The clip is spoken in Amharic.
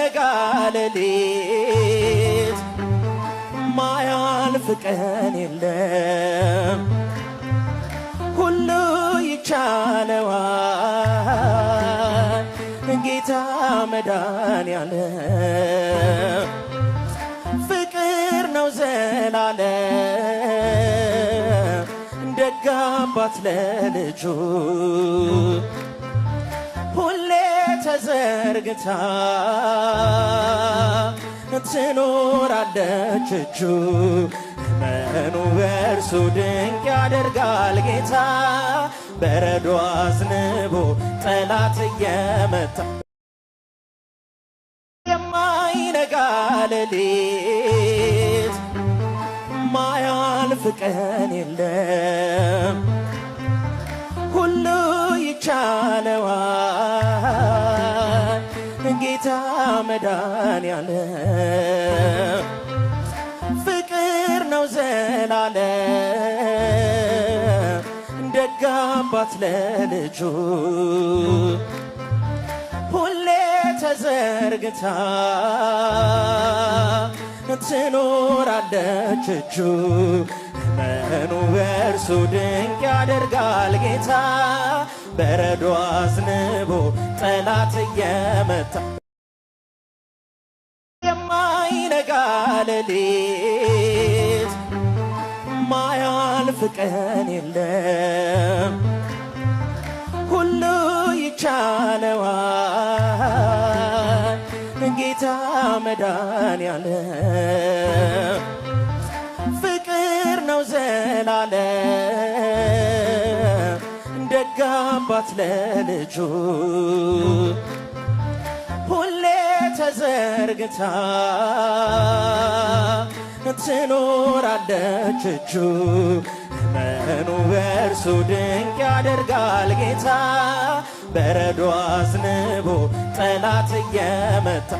የማይነጋ ሌሊት ማያልፍ ቀን የለም ሁሉ ይቻለዋል ጌታ መድኃኒዓለም ፍቅር ነው ዘላለም ደግ አባት ለልጁ ሁሌ ተዘርግታ ትኖራለች እጁ እመኑ በእርሱ ድንቅ ያደርጋል ጌታ በረዶ አዝንቦ ጠላት እየመታ የማይነጋ ሌሊት ማያልፍ ቀን የለም ሁሉ ይቻለዋል ጌታ መድኃኒዓለም ፍቅር ነው ዘላለም ደግ አባት ለልጁ ሁሌ ተዘርግታ ትኖራለች እጁ እመኑ በእርሱ ድንቅ ያደርጋል ጌታ በረዶ አዝንቦ ጠላት እየመታ የማይነጋ ሌሊት ማያልፍ ቀን የለም ሁሉ ይቻለዋል ጌታ መድኃኒዓለም ፍቅር ነው ዘላለም ደግ አባት ለልጁ ሁሌ ተዘርግታ ትኖራለች እጁ እመኑ በእርሱ ድንቅ ያደርጋል ጌታ በረዶ አዝንቦ ጠላት እየመታ